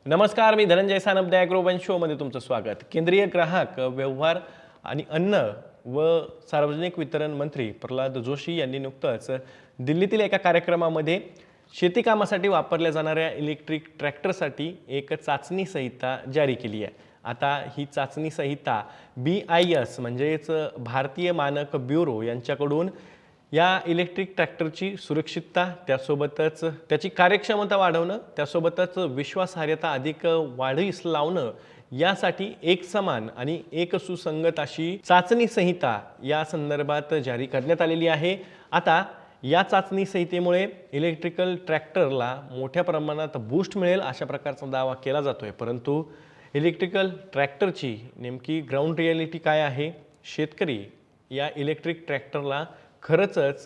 नमस्कार, मी धनंजय सानप ॲग्रोवन शोमध्ये तुमचं स्वागत। केंद्रीय ग्राहक व्यवहार आणि अन्न व सार्वजनिक वितरण मंत्री प्रल्हाद जोशी यांनी नुकतंच दिल्लीतील एका कार्यक्रमामध्ये शेती कामासाठी वापरल्या जाणाऱ्या इलेक्ट्रिक ट्रॅक्टरसाठी एक चाचणी संहिता जारी केली आहे। आता ही चाचणी संहिता BIS म्हणजेच भारतीय मानक ब्युरो यांच्याकडून या इलेक्ट्रिक ट्रॅक्टरची सुरक्षितता, त्यासोबतच त्याची कार्यक्षमता वाढवणं, त्यासोबतच विश्वासार्हता अधिक वाढीस लावणं यासाठी एक समान आणि एक सुसंगत अशी चाचणी संहिता या संदर्भात जारी करण्यात आलेली आहे। आता या चाचणी संहितेमुळे इलेक्ट्रिकल ट्रॅक्टरला मोठ्या प्रमाणात बूस्ट मिळेल अशा प्रकारचा दावा केला जातोय, परंतु इलेक्ट्रिकल ट्रॅक्टरची नेमकी ग्राउंड रिॲलिटी काय आहे? शेतकरी या इलेक्ट्रिक ट्रॅक्टरला खरंच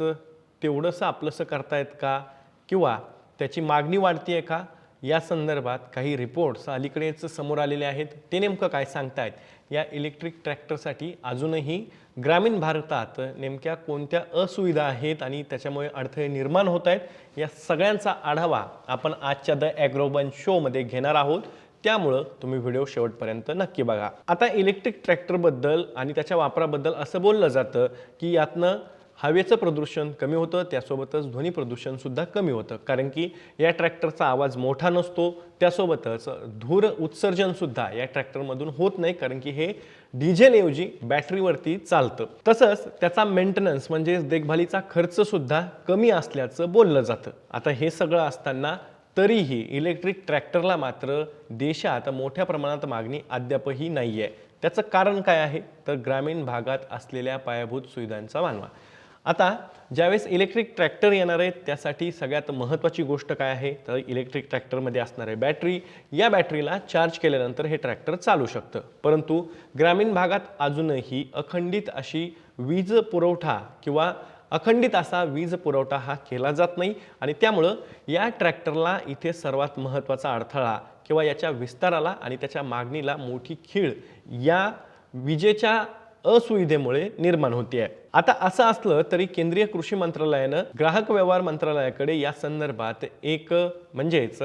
तेवढंसं आपलंसं करतायत का, किंवा त्याची मागणी वाढती आहे का? या संदर्भात काही रिपोर्ट्स अलीकडेच समोर आलेले आहेत। ते नेमकं काय सांगतायत? या इलेक्ट्रिक ट्रॅक्टरसाठी अजूनही ग्रामीण भारतात नेमक्या कोणत्या असुविधा आहेत आणि त्याच्यामुळे अडथळे निर्माण होत आहेत, या सगळ्यांचा आढावा आपण आजच्या द ॲग्रोवन शोमध्ये घेणार आहोत। त्यामुळे तुम्ही व्हिडिओ शेवटपर्यंत नक्की बघा। आता इलेक्ट्रिक ट्रॅक्टरबद्दल आणि त्याच्या वापराबद्दल असं बोललं जातं की यातनं हवेचं प्रदूषण कमी होतं, त्यासोबतच ध्वनी प्रदूषण सुद्धा कमी होतं, कारण की या ट्रॅक्टरचा आवाज मोठा नसतो। त्यासोबतच धूर उत्सर्जन सुद्धा या ट्रॅक्टरमधून होत नाही, कारण की हे डिझेलऐवजी बॅटरीवरती चालतं। तसंच त्याचा मेंटेनन्स म्हणजे देखभालीचा खर्च सुद्धा कमी असल्याचं बोललं जातं। आता हे सगळं असताना तरीही इलेक्ट्रिक ट्रॅक्टरला मात्र देशात मोठ्या प्रमाणात मागणी अद्यापही नाही आहे। त्याचं कारण काय आहे? तर ग्रामीण भागात असलेल्या पायाभूत सुविधांचा मानवा। आता ज्यावेळेस इलेक्ट्रिक ट्रॅक्टर येणार आहे त्यासाठी सगळ्यात महत्त्वाची गोष्ट काय आहे? तर इलेक्ट्रिक ट्रॅक्टरमध्ये असणारे बॅटरी, या बॅटरीला चार्ज केल्यानंतर हे ट्रॅक्टर चालू शकतं। परंतु ग्रामीण भागात अजूनही अखंडित अशी वीज पुरवठा किंवा अखंडित असा वीज पुरवठा हा केला जात नाही, आणि त्यामुळं या ट्रॅक्टरला इथे सर्वात महत्त्वाचा अडथळा किंवा याच्या विस्ताराला आणि त्याच्या मागणीला मोठी खीळ या विजेच्या असुविधेमुळे निर्माण होते आहे। आता असं असलं तरी केंद्रीय कृषी मंत्रालयानं ग्राहक व्यवहार मंत्रालयाकडे या संदर्भात एक म्हणजेच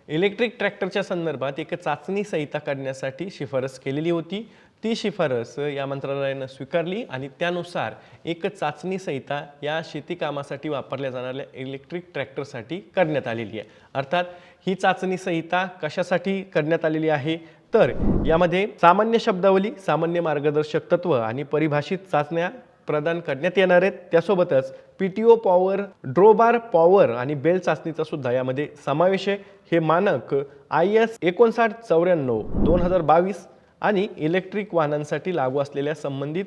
इलेक्ट्रिक ट्रॅक्टरच्या संदर्भात एक चाचणी संहिता काढण्यासाठी शिफारस केलेली होती। ती शिफारस या मंत्रालयानं स्वीकारली आणि त्यानुसार एक चाचणी संहिता या शेती कामासाठी वापरल्या जाणाऱ्या इलेक्ट्रिक ट्रॅक्टरसाठी करण्यात आलेली आहे। अर्थात ही चाचणी संहिता कशासाठी करण्यात आलेली आहे? तर यामध्ये सामान्य शब्दावली, सामान्य मार्गदर्शक तत्व आणि परिभाषित चाचण्या प्रदान करण्यात येणार आहेत। त्यासोबतच PTO पॉवर, ड्रोबार पॉवर आणि बेल चाचणीचा सुद्धा यामध्ये समावेश आहे। हे मानक IS 5994/2022 आणि इलेक्ट्रिक वाहनांसाठी लागू असलेल्या संबंधित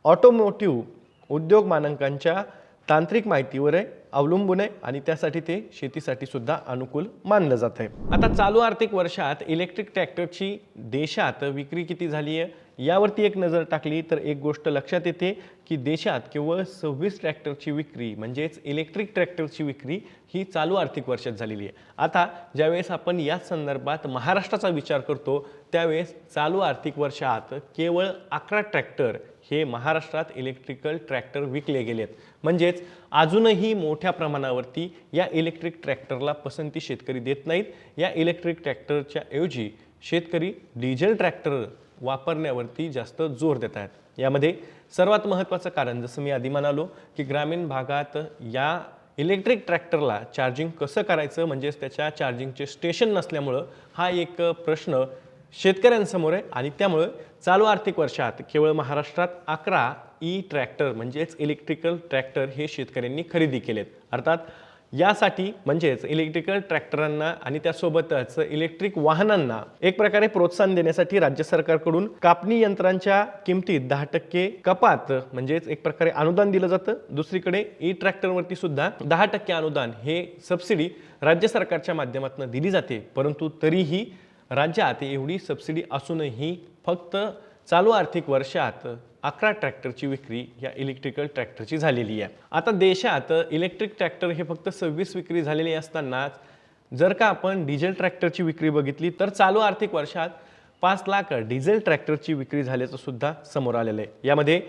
ऑटोमोटिव्ह उद्योग मानकांच्या तांत्रिक माहितीवर अवलंबून आहे, आणि त्यासाठी ते शेतीसाठी सुद्धा अनुकूल मानलं जात आहे। आता चालू आर्थिक वर्षात इलेक्ट्रिक ट्रॅक्टरची देशात विक्री किती झाली आहे यावरती एक नजर टाकली तर एक गोष्ट लक्षात येते की देशात केवळ 26 ट्रॅक्टरची विक्री म्हणजेच इलेक्ट्रिक ट्रॅक्टरची विक्री ही चालू आर्थिक वर्षात झालेली आहे। आता ज्यावेळेस आपण या संदर्भात महाराष्ट्राचा विचार करतो त्यावेळेस चालू आर्थिक वर्षात केवळ 11 ट्रॅक्टर हे महाराष्ट्रात इलेक्ट्रिकल ट्रॅक्टर विकले गेलेत। म्हणजेच अजूनही मोठ्या प्रमाणावरती या इलेक्ट्रिक ट्रॅक्टरला पसंती शेतकरी देत नाहीत। या इलेक्ट्रिक ट्रॅक्टरच्या ऐवजी शेतकरी डिझेल ट्रॅक्टर वापरण्यावरती जास्त जोर देत आहेत। यामध्ये सर्वात महत्त्वाचं कारण जसं मी आधी म्हणालो की ग्रामीण भागात या इलेक्ट्रिक ट्रॅक्टरला चार्जिंग कसं करायचं म्हणजेच त्याच्या चार्जिंगचे स्टेशन नसल्यामुळं हा एक प्रश्न शेतकऱ्यांसमोर आहे, आणि त्यामुळे चालू आर्थिक वर्षात केवळ महाराष्ट्रात 11 ट्रॅक्टर म्हणजेच इलेक्ट्रिकल ट्रॅक्टर हे शेतकऱ्यांनी खरेदी केलेत। अर्थात यासाठी म्हणजेच इलेक्ट्रिकल ट्रॅक्टरांना आणि त्यासोबतच इलेक्ट्रिक वाहनांना एक प्रकारे प्रोत्साहन देण्यासाठी राज्य सरकारकडून कापणी यंत्रांच्या किमतीत 10% कपात म्हणजेच एक प्रकारे अनुदान दिलं जातं। दुसरीकडे ट्रॅक्टरवरती सुद्धा 10% अनुदान हे सबसिडी राज्य सरकारच्या माध्यमातून दिली जाते, परंतु तरीही राज्यात एवढी सबसिडी असूनही फक्त चालू आर्थिक वर्षात 11 ट्रॅक्टरची विक्री या इलेक्ट्रिकल ट्रॅक्टरची झालेली आहे। आता देशात इलेक्ट्रिक ट्रॅक्टर हे फक्त 26 विक्री झालेली असताना जर का आपण डिझेल ट्रॅक्टरची विक्री बघितली तर चालू आर्थिक वर्षात 5 लाख डिझेल ट्रॅक्टरची विक्री झाल्याचं सुद्धा समोर आलेलं आहे। यामध्ये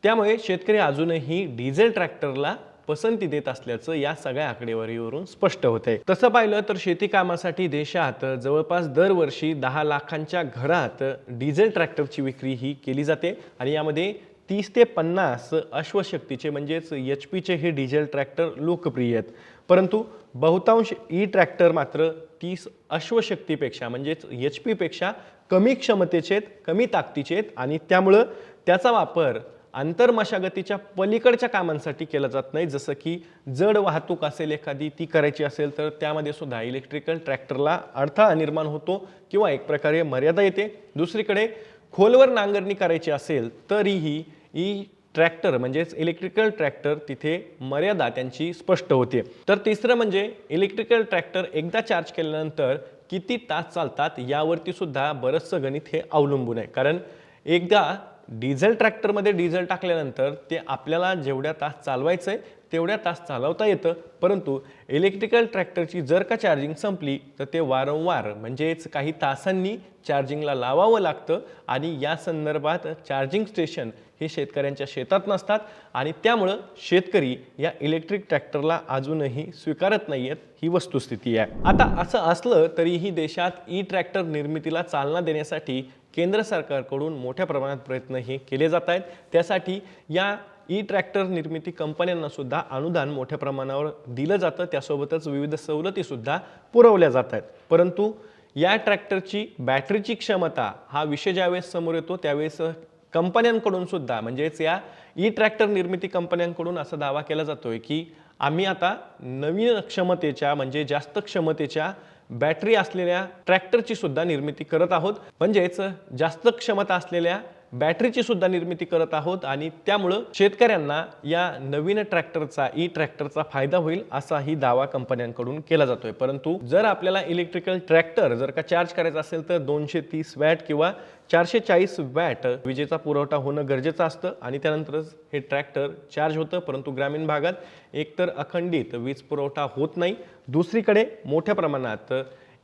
त्यामुळे शेतकरी अजूनही डिझेल ट्रॅक्टरला पसंती देत असल्याचं या सगळ्या आकडेवारीवरून स्पष्ट होते। तसं पाहिलं तर शेती कामासाठी देशात जवळपास दरवर्षी 10 लाखांच्या घरात डिझेल ट्रॅक्टरची विक्री ही केली जाते आणि यामध्ये 30 ते 50 अश्वशक्तीचे म्हणजेच HP हे डिझेल ट्रॅक्टर लोकप्रिय आहेत। परंतु बहुतांश ट्रॅक्टर मात्र 30 अश्वशक्तीपेक्षा म्हणजेच HP पेक्षा कमी क्षमतेचे आहेत, कमी ताकदीचे आहेत आणि त्यामुळे त्याचा वापर आंतरमशागतीच्या पलीकडच्या कामांसाठी केला जात नाही। जसं की जड वाहतूक असेल एखादी ती करायची असेल तर त्यामध्ये सुद्धा इलेक्ट्रिकल ट्रॅक्टरला अडथळा निर्माण होतो किंवा एक प्रकारे मर्यादा येते। दुसरीकडे खोलवर नांगरणी करायची असेल तरीही ट्रॅक्टर म्हणजेच इलेक्ट्रिकल ट्रॅक्टर तिथे मर्यादा त्यांची स्पष्ट होते। तर तिसरं म्हणजे इलेक्ट्रिकल ट्रॅक्टर एकदा चार्ज केल्यानंतर किती तास चालतात यावरती सुद्धा बरंचसं गणित हे अवलंबून आहे। कारण एकदा डिझेल ट्रॅक्टरमध्ये डिझेल टाकल्यानंतर ते आपल्याला जेवढ्या तास चालवायचं आहे तेवढ्या तास चालवता येतं, परंतु इलेक्ट्रिकल ट्रॅक्टरची जर का चार्जिंग संपली तर ते वारंवार म्हणजेच काही तासांनी चार्जिंगला लावावं लागतं आणि या संदर्भात चार्जिंग स्टेशन हे शेतकऱ्यांच्या शेतात नसतात आणि त्यामुळं शेतकरी या इलेक्ट्रिक ट्रॅक्टरला अजूनही स्वीकारत नाहीयेत, ही वस्तुस्थिती आहे। आता असं असलं तरीही देशात ट्रॅक्टर निर्मितीला चालना देण्यासाठी केंद्र सरकारकडून मोठ्या प्रमाणात प्रयत्न हे केले जात आहेत। त्यासाठी या ट्रॅक्टर निर्मिती कंपन्यांना सुद्धा अनुदान मोठ्या प्रमाणावर दिलं जातं, त्यासोबतच विविध सवलती सुद्धा पुरवल्या जात आहेत। परंतु या ट्रॅक्टरची बॅटरीची क्षमता हा विषय ज्यावेळेस समोर येतो त्यावेळेस कंपन्यांकडून सुद्धा म्हणजेच या ट्रॅक्टर निर्मिती कंपन्यांकडून असा दावा केला जातोय की आम्ही आता नवीन क्षमतेच्या म्हणजे जास्त क्षमतेच्या बॅटरी असलेल्या ट्रॅक्टरची सुद्धा निर्मिती करत आहोत, म्हणजेच जास्त क्षमता असलेल्या बॅटरीची सुद्धा निर्मिती करत आहोत आणि त्यामुळे शेतकऱ्यांना या नवीन ट्रॅक्टरचा फायदा होईल असाही दावा कंपन्यांकडून केला जातोय। परंतु जर आपल्याला इलेक्ट्रिकल ट्रॅक्टर जर का चार्ज करायचा असेल तर 230 वॅट किंवा 440 वॅट विजेचा पुरवठा होणं गरजेचं असतं आणि त्यानंतरच हे ट्रॅक्टर चार्ज होतं। परंतु ग्रामीण भागात एकतर अखंडित वीज पुरवठा होत नाही, दुसरीकडे मोठ्या प्रमाणात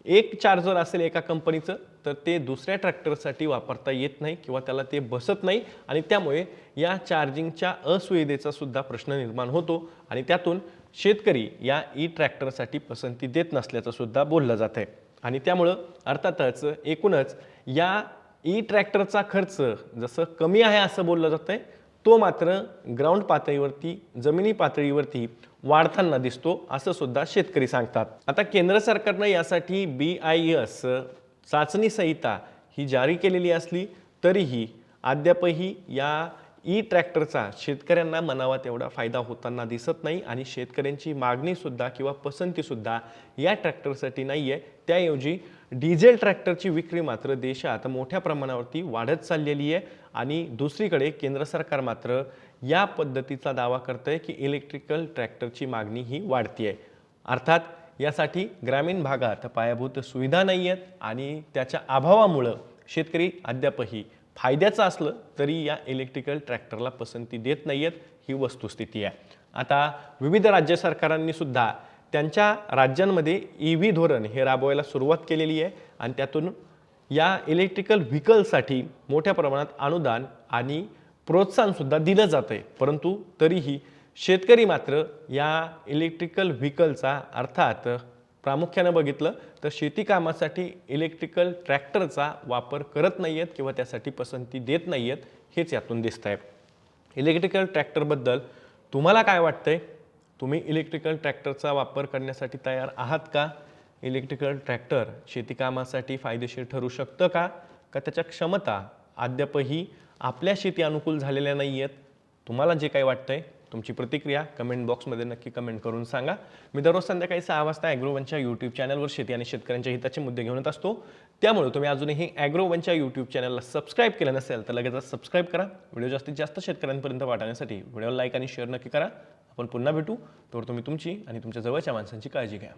एक चार्जर असेल एका कंपनीचं तर ते दुसऱ्या ट्रॅक्टरसाठी वापरता येत नाही किंवा त्याला ते बसत नाही आणि त्यामुळे या चार्जिंगच्या असुविधेचा सुद्धा प्रश्न निर्माण होतो आणि त्यातून शेतकरी या ट्रॅक्टरसाठी पसंती देत नसल्याचं सुद्धा बोललं जात आहे आणि त्यामुळं अर्थातच एकूणच या ट्रॅक्टरचा खर्च जसं कमी आहे असं बोललं जातंय तो मात्र ग्राउंड पातळीवरती जमिनी पातळीवरती वाढताना दिसतो असं सुद्धा शेतकरी सांगतात। आता केंद्र सरकारने यासाठी BIS चाचणी संहिता ही जारी केलेली असली तरीही अद्यापही या ट्रॅक्टरचा शेतकऱ्यांना मनावा तेवढा फायदा होताना दिसत नाही आणि शेतकऱ्यांची मागणी सुद्धा किंवा पसंती सुद्धा या ट्रॅक्टरसाठी नाहीये। त्याऐवजी डिझेल ट्रॅक्टरची विक्री मात्र देशात मोठ्या प्रमाणावरती वाढत चाललेली आहे आणि दुसरीकडे केंद्र सरकार मात्र या पद्धतीचा दावा करतंय की इलेक्ट्रिकल ट्रॅक्टरची मागणी ही वाढतीये। अर्थात यासाठी ग्रामीण भागात पायाभूत सुविधा नाही आहेत आणि त्याच्या अभावामुळे शेतकरी अद्यापही फायद्याचं असलं तरी या इलेक्ट्रिकल ट्रॅक्टरला पसंती देत नाहीयेत, ही वस्तुस्थिती आहे। आता विविध राज्य सरकारांनी सुद्धा त्यांच्या राज्यांमध्ये EV धोरण हे राबवायला सुरुवात केलेली आहे आणि त्यातून या इलेक्ट्रिकल व्हेकलसाठी मोठ्या प्रमाणात अनुदान आणि प्रोत्साहन सुद्धा दिलं जातंय। परंतु तरीही शेतकरी मात्र या इलेक्ट्रिकल व्हेकलचा अर्थात प्रामुख्याने बघितलं तर शेती कामासाठी इलेक्ट्रिकल ट्रॅक्टरचा वापर करत नाहीयेत किंवा त्यासाठी पसंती देत नाहीयेत, हेच यातून दिसतंय। इलेक्ट्रिकल ट्रॅक्टरबद्दल तुम्हाला काय वाटतंय? तुम्ही इलेक्ट्रिकल ट्रॅक्टरचा वापर करण्यासाठी तयार आहात का? इलेक्ट्रिकल ट्रॅक्टर शेती कामासाठी फायदेशीर ठरू शकतं का त्याच्या क्षमता अद्यापही आपल्या शेती अनुकूल झालेल्या नाहीयेत? तुम्हाला जे काही वाटतंय तुमची प्रतिक्रिया कमेंट बॉक्समध्ये नक्की कमेंट करून सांगा। मी दररोज संध्याकाळी 6 वाजता ॲग्रोवनच्या यूट्यूब चॅनलवर शेती आणि शेतकऱ्यांच्या हिताचे मुद्दे घेऊन येत असतो, त्यामुळे तुम्ही अजूनही ॲग्रोवनच्या यूट्यूब चॅनलला सबस्क्राईब केलं नसेल तर लगेच सबस्क्राईब करा। व्हिडिओ जास्तीत जास्त शेतकऱ्यांपर्यंत पाठवण्यासाठी व्हिडिओला लाईक आणि शेअर नक्की करा। आपण पुन्हा भेटू, तोवर तुम्ही तुमची आणि तुमच्या जवळच्या माणसांची काळजी घ्या।